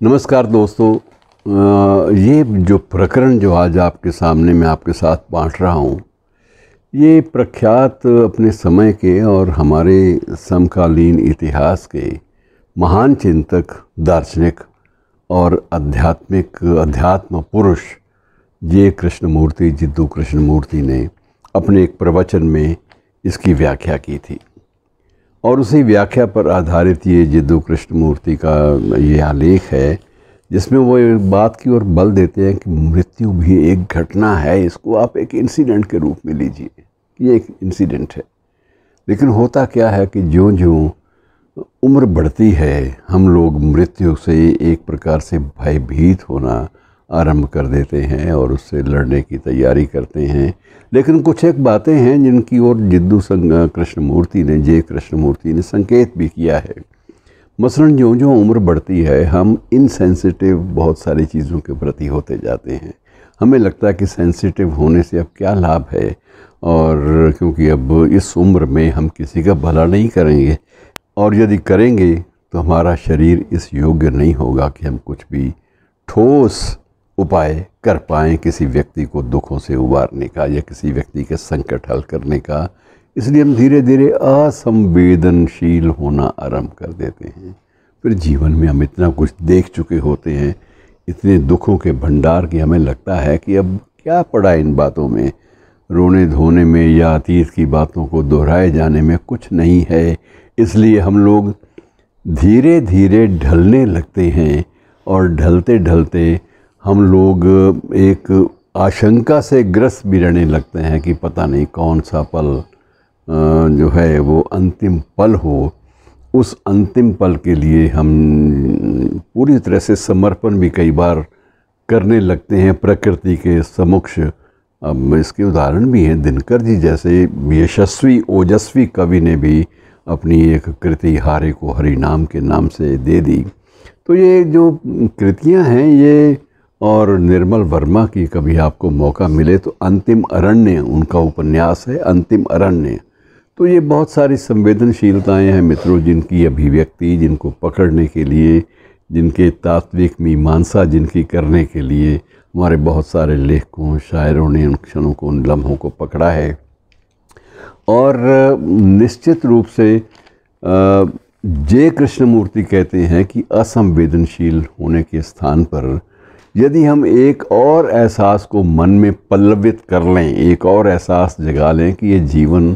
नमस्कार दोस्तों। ये जो प्रकरण जो आज आपके सामने मैं आपके साथ बांट रहा हूँ, ये प्रख्यात अपने समय के और हमारे समकालीन इतिहास के महान चिंतक, दार्शनिक और अध्यात्म पुरुष जे कृष्णमूर्ति, जिद्दू कृष्णमूर्ति ने अपने एक प्रवचन में इसकी व्याख्या की थी। और उसी व्याख्या पर आधारित ये जिद्दू कृष्णमूर्ति का ये आलेख है, जिसमें वो एक बात की ओर बल देते हैं कि मृत्यु भी एक घटना है। इसको आप एक इंसिडेंट के रूप में लीजिए, ये एक इंसिडेंट है। लेकिन होता क्या है कि ज्यों-ज्यों उम्र बढ़ती है, हम लोग मृत्यु से एक प्रकार से भयभीत होना आरंभ कर देते हैं और उससे लड़ने की तैयारी करते हैं। लेकिन कुछ एक बातें हैं जिनकी ओर जिद्दू कृष्णमूर्ति ने, जे कृष्णमूर्ति ने संकेत भी किया है। मसलन ज्यों-ज्यों उम्र बढ़ती है, हम इनसेंसिटिव बहुत सारी चीज़ों के प्रति होते जाते हैं। हमें लगता है कि सेंसिटिव होने से अब क्या लाभ है, और क्योंकि अब इस उम्र में हम किसी का भला नहीं करेंगे, और यदि करेंगे तो हमारा शरीर इस योग्य नहीं होगा कि हम कुछ भी ठोस उपाय कर पाएँ किसी व्यक्ति को दुखों से उबारने का या किसी व्यक्ति के संकट हल करने का। इसलिए हम धीरे धीरे असंवेदनशील होना आरंभ कर देते हैं। फिर जीवन में हम इतना कुछ देख चुके होते हैं, इतने दुखों के भंडार, कि हमें लगता है कि अब क्या पड़ा इन बातों में, रोने धोने में या अतीत की बातों को दोहराए जाने में कुछ नहीं है। इसलिए हम लोग धीरे धीरे ढलने लगते हैं, और ढलते ढलते हम लोग एक आशंका से ग्रस्त भी रहने लगते हैं कि पता नहीं कौन सा पल जो है वो अंतिम पल हो। उस अंतिम पल के लिए हम पूरी तरह से समर्पण भी कई बार करने लगते हैं प्रकृति के समक्ष। अब इसके उदाहरण भी हैं। दिनकर जी जैसे यशस्वी ओजस्वी कवि ने भी अपनी एक कृति हारे को हरि नाम के नाम से दे दी। तो ये जो कृतियां हैं ये, और निर्मल वर्मा की कभी आपको मौका मिले तो अंतिम अरण्य उनका उपन्यास है, अंतिम अरण्य। तो ये बहुत सारी संवेदनशीलताएं हैं मित्रों, जिनकी अभिव्यक्ति, जिनको पकड़ने के लिए, जिनके तात्विक मीमांसा जिनकी करने के लिए हमारे बहुत सारे लेखकों, शायरों ने उन क्षणों को, उन लम्हों को पकड़ा है। और निश्चित रूप से जे कृष्णमूर्ति कहते हैं कि असंवेदनशील होने के स्थान पर यदि हम एक और एहसास को मन में पल्लवित कर लें, एक और एहसास जगा लें कि ये जीवन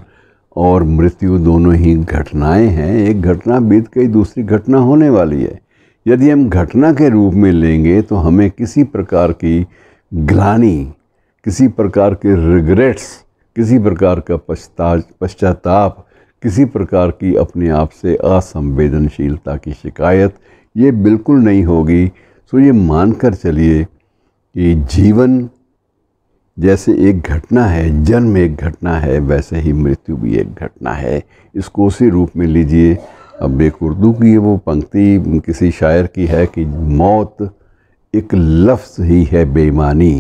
और मृत्यु दोनों ही घटनाएं हैं, एक घटना बीत गई, दूसरी घटना होने वाली है। यदि हम घटना के रूप में लेंगे तो हमें किसी प्रकार की ग्लानि, किसी प्रकार के रिग्रेट्स, किसी प्रकार का पश्चाताप, किसी प्रकार की अपने आप से असंवेदनशीलता की शिकायत, ये बिल्कुल नहीं होगी। तो ये मानकर चलिए कि जीवन जैसे एक घटना है, जन्म एक घटना है, वैसे ही मृत्यु भी एक घटना है। इसको उसी रूप में लीजिए। अब एक उर्दू की वो पंक्ति किसी शायर की है कि मौत एक लफ्ज़ ही है बेईमानी,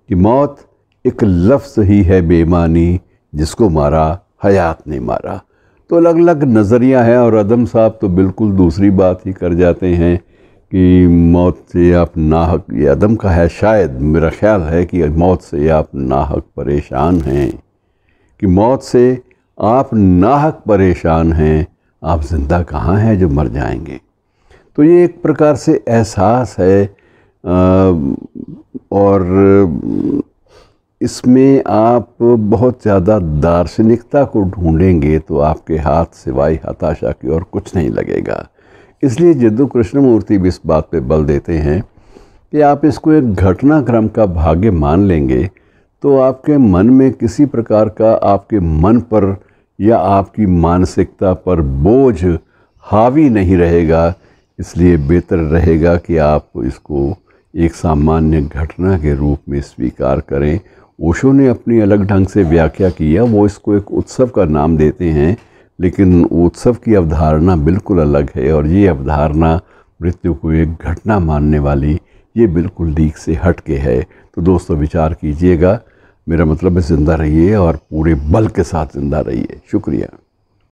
कि मौत एक लफ्ज़ ही है बेईमानी, जिसको मारा हयात ने मारा। तो अलग अलग नज़रिया है, और अदम साहब तो बिल्कुल दूसरी बात ही कर जाते हैं कि मौत से आप नाहक, ये अदम का है शायद, मेरा ख्याल है कि मौत से आप नाहक परेशान हैं, कि मौत से आप नाहक परेशान हैं, आप ज़िंदा कहाँ हैं जो मर जाएंगे। तो ये एक प्रकार से एहसास है, और इसमें आप बहुत ज़्यादा दार्शनिकता को ढूंढेंगे तो आपके हाथ सिवाय हताशा की और कुछ नहीं लगेगा। इसलिए जिद्दू कृष्णमूर्ति भी इस बात पे बल देते हैं कि आप इसको एक घटनाक्रम का भाग्य मान लेंगे तो आपके मन में किसी प्रकार का, आपके मन पर या आपकी मानसिकता पर बोझ हावी नहीं रहेगा। इसलिए बेहतर रहेगा कि आप इसको एक सामान्य घटना के रूप में स्वीकार करें। ओशो ने अपनी अलग ढंग से व्याख्या की है, वो इसको एक उत्सव का नाम देते हैं, लेकिन उत्सव की अवधारणा बिल्कुल अलग है, और ये अवधारणा मृत्यु को एक घटना मानने वाली, ये बिल्कुल लीक से हट के है। तो दोस्तों विचार कीजिएगा। मेरा मतलब है ज़िंदा रहिए और पूरे बल के साथ ज़िंदा रहिए। शुक्रिया।